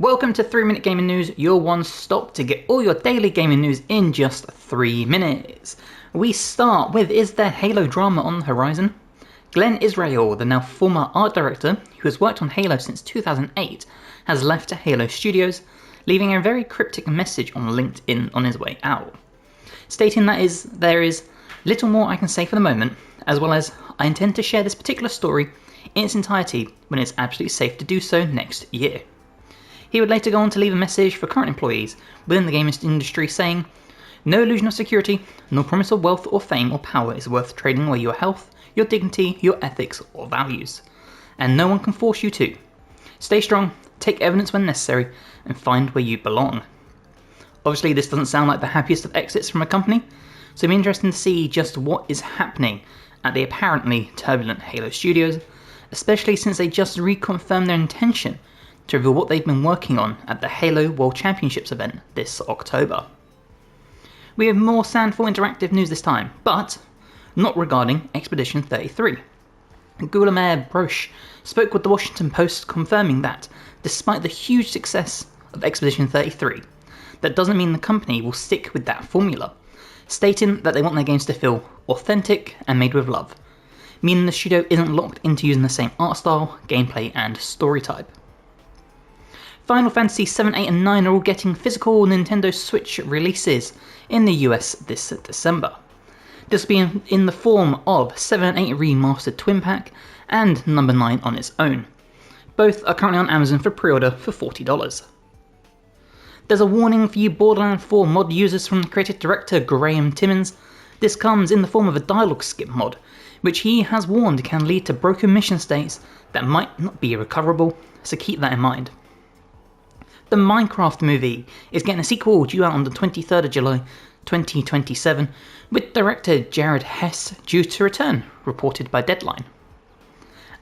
Welcome to 3 Minute Gaming News, your one stop to get all your daily gaming news in just 3 minutes. We start with, is there Halo drama on the horizon? Glenn Israel, the now former art director who has worked on Halo since 2008, has left Halo Studios, leaving a very cryptic message on LinkedIn on his way out, stating that there is little more I can say for the moment, as well as I intend to share this particular story in its entirety when it's absolutely safe to do so next year. He would later go on to leave a message for current employees within the gaming industry saying, "No illusion of security, nor promise of wealth or fame or power is worth trading away your health, your dignity, your ethics or values. And no one can force you to. Stay strong, take evidence when necessary, and find where you belong." Obviously this doesn't sound like the happiest of exits from a company, so it'll be interesting to see just what is happening at the apparently turbulent Halo Studios, especially since they just reconfirmed their intention to reveal what they've been working on at the Halo World Championships event this October. We have more Sandfall Interactive news this time, but not regarding Expedition 33. Guilherme Broche spoke with the Washington Post confirming that, despite the huge success of Expedition 33, that doesn't mean the company will stick with that formula, stating that they want their games to feel authentic and made with love, meaning the studio isn't locked into using the same art style, gameplay and story type. Final Fantasy 7, 8 and 9 are all getting physical Nintendo Switch releases in the US this December. This will be in the form of 7 and 8 Remastered Twin Pack and number 9 on its own. Both are currently on Amazon for pre-order for $40. There's a warning for you Borderlands 4 mod users from the creative director Graham Timmons. This comes in the form of a dialogue skip mod, which he has warned can lead to broken mission states that might not be recoverable, so keep that in mind. The Minecraft movie is getting a sequel due out on the 23rd of July 2027, with director Jared Hess due to return, reported by Deadline.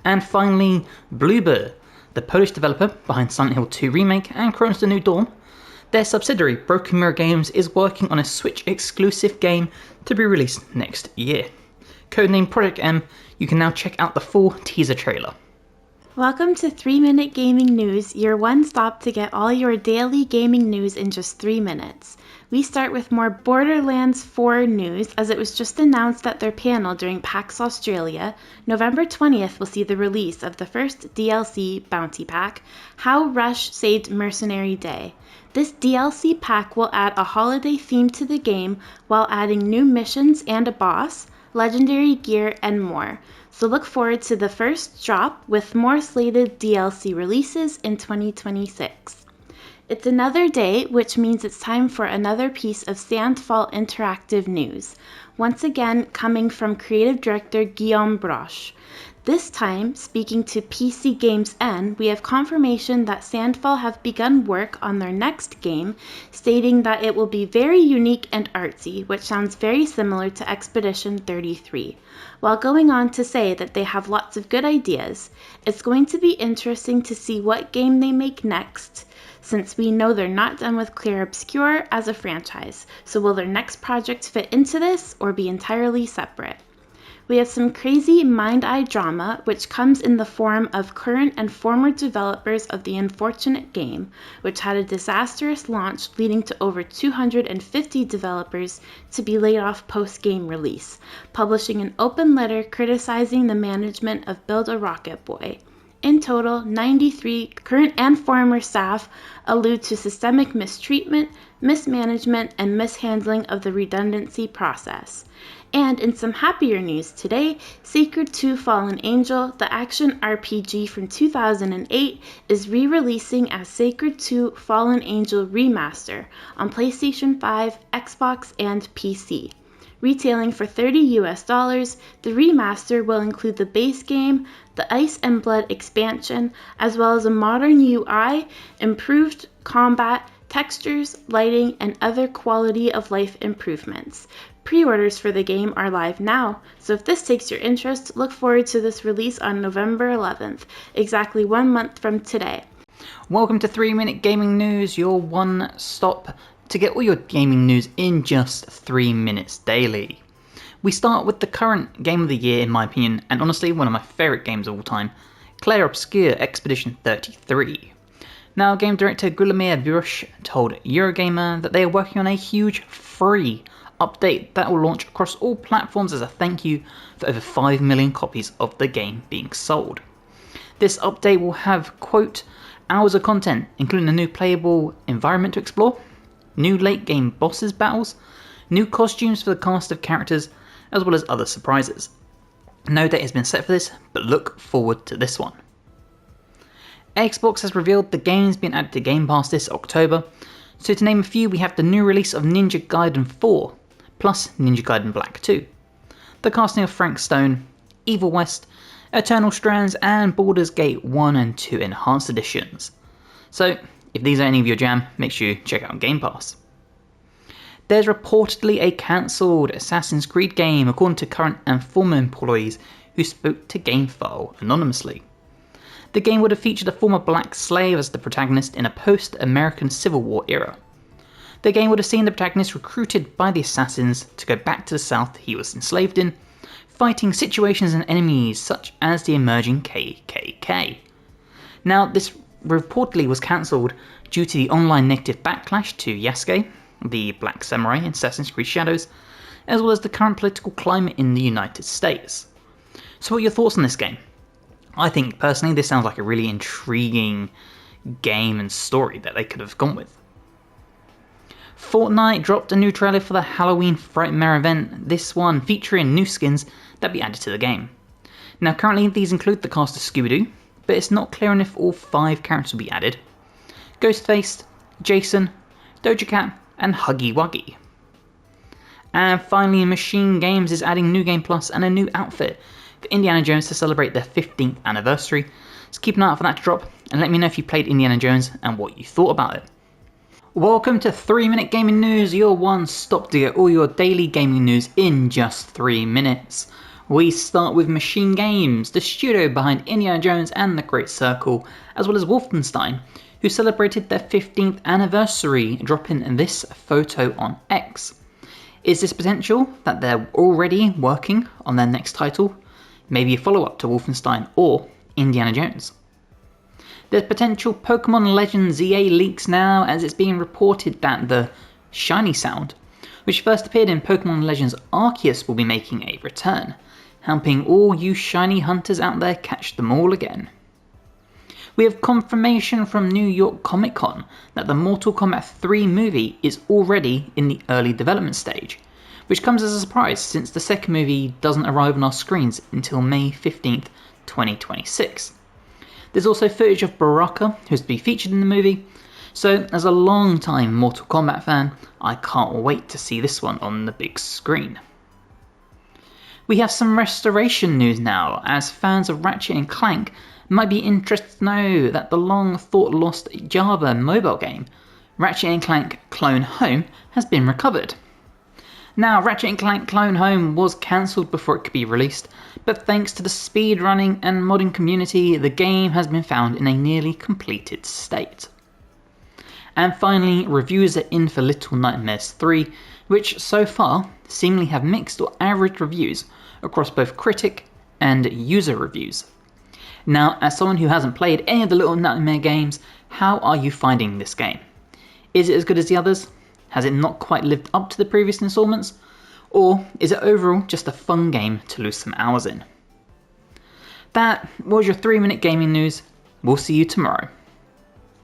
And finally, Bloober, the Polish developer behind Silent Hill 2 Remake and Chronos: The New Dawn, their subsidiary Broken Mirror Games is working on a Switch exclusive game to be released next year. Codenamed Project M, you can now check out the full teaser trailer. Welcome to 3 Minute Gaming News, your one stop to get all your daily gaming news in just 3 minutes. We start with more Borderlands 4 news, as it was just announced at their panel during PAX Australia. November 20th will see the release of the first DLC bounty pack, How Rush Saved Mercenary Day. This DLC pack will add a holiday theme to the game while adding new missions and a boss, legendary gear, and more. So look forward to the first drop with more slated DLC releases in 2026. It's another day, which means it's time for another piece of Sandfall Interactive news, once again coming from creative director Guillaume Broche. This time, speaking to PC Games N, we have confirmation that Sandfall have begun work on their next game, stating that it will be very unique and artsy, which sounds very similar to Expedition 33, while going on to say that they have lots of good ideas. It's going to be interesting to see what game they make next, since we know they're not done with Clair Obscur as a franchise, so will their next project fit into this or be entirely separate? We have some crazy mind-eye drama, which comes in the form of current and former developers of the unfortunate game, which had a disastrous launch leading to over 250 developers to be laid off post-game release, publishing an open letter criticizing the management of Build a Rocket Boy. In total, 93 current and former staff allude to systemic mistreatment, mismanagement, and mishandling of the redundancy process. And in some happier news today, Sacred 2 Fallen Angel, the action RPG from 2008, is re-releasing as Sacred 2 Fallen Angel Remaster on PlayStation 5, Xbox, and PC. Retailing for $30, the remaster will include the base game, the Ice and Blood expansion, as well as a modern UI, improved combat, textures, lighting, and other quality of life improvements. Pre-orders for the game are live now, so if this takes your interest, look forward to this release on November 11th, exactly 1 month from today. Welcome to 3 Minute Gaming News, your one stop to get all your gaming news in just 3 minutes daily. We start with the current game of the year in my opinion, and honestly one of my favourite games of all time, Clair Obscur Expedition 33. Now, game director Guillemot Bush told Eurogamer that they are working on a huge free update that will launch across all platforms as a thank you for over 5 million copies of the game being sold. This update will have, quote, hours of content, including a new playable environment to explore, new late game bosses battles, new costumes for the cast of characters, as well as other surprises. No date has been set for this, but look forward to this one. Xbox has revealed the game's been added to Game Pass this October, so to name a few, we have the new release of Ninja Gaiden 4, plus Ninja Gaiden Black 2, the casting of Frank Stone, Evil West, Eternal Strands, and Baldur's Gate 1 and 2 Enhanced Editions. So, if these are any of your jam, make sure you check out Game Pass. There's reportedly a cancelled Assassin's Creed game according to current and former employees who spoke to GameFile anonymously. The game would have featured a former black slave as the protagonist in a post-American Civil War era. The game would have seen the protagonist recruited by the assassins to go back to the south he was enslaved in, fighting situations and enemies such as the emerging KKK. Now, this reportedly was cancelled due to the online negative backlash to Yasuke, the Black Samurai in Assassin's Creed Shadows, as well as the current political climate in the United States. So what are your thoughts on this game? I think personally this sounds like a really intriguing game and story that they could have gone with. Fortnite dropped a new trailer for the Halloween Frightmare event, this one featuring new skins that be added to the game. Now currently these include the cast of Scooby-Doo, but it's not clear on if all 5 characters will be added. Ghostface, Jason, Doja Cat, and Huggy Wuggy. And finally, Machine Games is adding New Game Plus and a new outfit for Indiana Jones to celebrate their 15th anniversary. So keep an eye out for that to drop, and let me know if you played Indiana Jones and what you thought about it. Welcome to 3 Minute Gaming News, your one stop to get all your daily gaming news in just 3 minutes. We start with Machine Games, the studio behind Indiana Jones and the Great Circle, as well as Wolfenstein, who celebrated their 15th anniversary, dropping this photo on X. Is this potential that they're already working on their next title? Maybe a follow-up to Wolfenstein or Indiana Jones? There's potential Pokemon Legends EA leaks now, as it's being reported that the shiny sound, which first appeared in Pokemon Legends Arceus, will be making a return, helping all you shiny hunters out there catch them all again. We have confirmation from New York Comic Con that the Mortal Kombat 3 movie is already in the early development stage, which comes as a surprise since the second movie doesn't arrive on our screens until May 15th, 2026. There's also footage of Baraka, who's to be featured in the movie, so as a long-time Mortal Kombat fan, I can't wait to see this one on the big screen. We have some restoration news now, as fans of Ratchet & Clank might be interested to know that the long-thought-lost Java mobile game, Ratchet & Clank Clone Home, has been recovered. Now, Ratchet & Clank Clone Home was cancelled before it could be released, but thanks to the speedrunning and modding community, the game has been found in a nearly completed state. And finally, reviews are in for Little Nightmares 3, which so far seemingly have mixed or average reviews across both critic and user reviews. Now, as someone who hasn't played any of the Little Nightmare games, how are you finding this game? Is it as good as the others? Has it not quite lived up to the previous installments? Or is it overall just a fun game to lose some hours in? That was your 3 Minute Gaming News. We'll see you tomorrow.